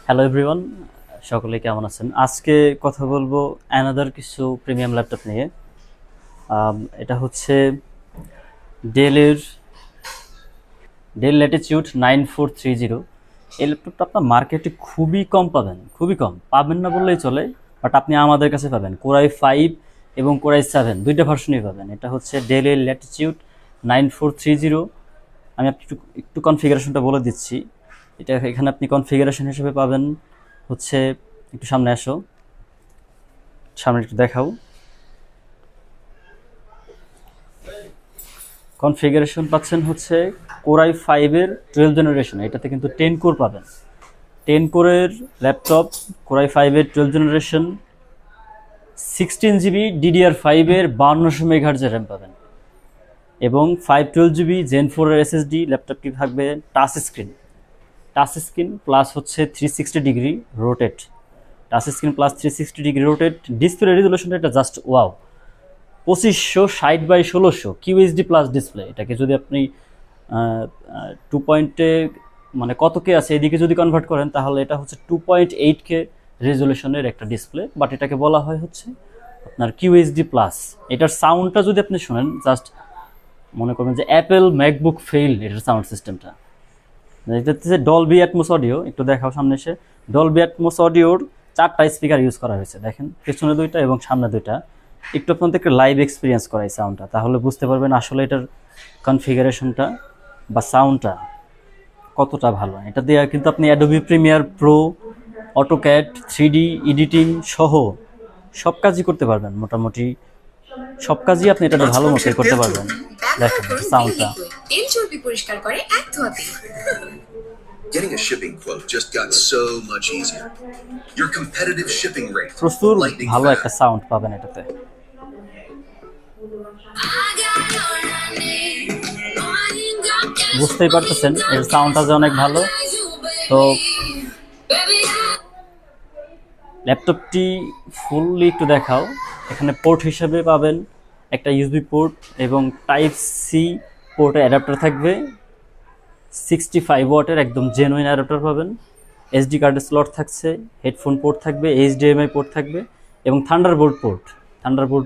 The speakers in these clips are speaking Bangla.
হ্যালো এভরিওয়ান, সকলে কেমন আছেন? আজকে কথা বলবো অ্যানাদার কিছু প্রিমিয়াম ল্যাপটপ নিয়ে। এটা হচ্ছে ডেলের ডেল ল্যাটিটিউড 9430। এই ল্যাপটপটা আপনার মার্কেটে খুবই কম পাবেন, খুবই কম পাবেন না বললেই চলে। বাট আপনি আমাদের কাছে পাবেন কোরাই 5 এবং কোরাই 7 দুইটা ভার্সনই পাবেন। এটা হচ্ছে ডেলের ল্যাটিটিউড 9430। আমি আপনি একটু কনফিগারেশনটা বলে দিচ্ছি। এটা এখানে আপনি কনফিগারেশন হিসেবে পাবেন হচ্ছে, একটু সামনে আসো, সামনে একটু দেখাও। কনফিগারেশন পাচ্ছেন হচ্ছে কোরাই 5-এর 12 জেনারেশন। এটাতে কিন্তু 10 কোর পাবেন। 10 কোরের ল্যাপটপ, কোরাই 5-এর 12 জেনারেশন, 16 জিবি DDR5-এর 5200 মেগাহার্জের র্যাম পাবেন এবং 512 জিবি Zen 4-এর SSD। ল্যাপটপটি থাকবে টাচ স্ক্রিন প্লাস হচ্ছে 360 degree rotate, touch screen plus 360 degree rotate. Display রেজুলেশনটা এটা just wow, 2560x1600 QHD plus display. এটাকে যদি আপনি 2 পয়েন্টে মানে কত কে আছে এদিকে যদি কনভার্ট করেন তাহলে এটা হচ্ছে 2.8K রেজুলেশনের একটা ডিসপ্লে। বাট এটাকে বলা হয় হচ্ছে আপনার QHD প্লাস। এটার সাউন্ডটা যদি আপনি শোনেন, জাস্ট মনে করবেন যে অ্যাপেল ম্যাকবুক ফেইল এটার সাউন্ড সিস্টেমটা। এটা হচ্ছে ডলবি অ্যাটমস অডিও। একটু দেখাও সামনে এসে। ডলবি অ্যাটমস অডিওর 4টা স্পিকার ইউজ করা হয়েছে, দেখেন পেছনে 2টা এবং সামনে 2টা। একটু আপনাদের একটা লাইভ এক্সপিরিয়েন্স করাই সাউন্ডটা, তাহলে বুঝতে পারবেন আসলে এটার কনফিগারেশনটা বা সাউন্ডটা কতটা ভালো। এটা দিয়ে কিন্তু আপনি Adobe Premiere Pro, AutoCAD, 3D editing সহ সব কাজই করতে পারবেন। মোটামুটি সব কাজই আপনি এটা ভালো মতো করতে পারবেন। দেখেন সাউন্ডটা। তেল চর্বি পরিষ্কার করে এক ধোয়াতে। Getting a shipping quote just got so much easier. Your competitive shipping rate. প্রচুর lightning ভালো fast. একটা সাউন্ড পাবেন এটাতে। বুঝতেই পারতেছেন এর সাউন্ডটা যে অনেক ভালো। তো ল্যাপটপটি ফুললি একটু দেখাও। এখানে পোর্ট হিসেবে পাবেন একটা ইউএসবি পোর্ট এবং টাইপ সি পোর্টে অ্যাডাপ্টার থাকবে। 65 ওয়াটের একদম জেনুইন অ্যাডাপ্টার পাবেন। এসডি কার্ডের স্লট থাকছে, হেডফোন পোর্ট থাকবে, এইচডিএমআই পোর্ট থাকবে এবং থান্ডারবোল্ট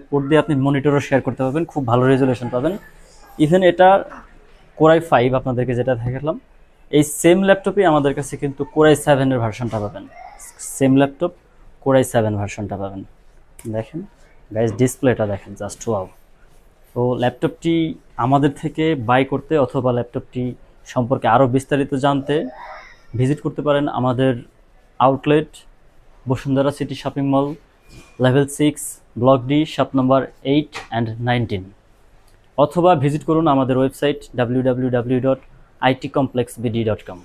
পোর্ট দিয়ে আপনি মনিটরও শেয়ার করতে পারবেন, খুব ভালো রেজুলেশন পাবেন। ইভেন এটা কোরাই 5 আপনাদেরকে যেটা দেখালাম, এই সেম ল্যাপটপে আমাদের কাছে কিন্তু কোরাই 7-এর ভার্সনটা পাবেন। সেম ল্যাপটপ কোরাই 7 ভার্সনটা পাবেন। দেখেন গাইজ, ডিসপ্লেটা দেখেন, জাস্ট ওয়াও। তো ল্যাপটপটি আমাদের থেকে বাই করতে অথবা ল্যাপটপটি সম্পর্কে আরও বিস্তারিত জানতে ভিজিট করতে পারেন আমাদের outlet Bashundhara city shopping mall, level 6, block D, shop number 8 and 19, অথবা ভিজিট করুন আমাদের ওয়েবসাইট www.itcomplexbd.com।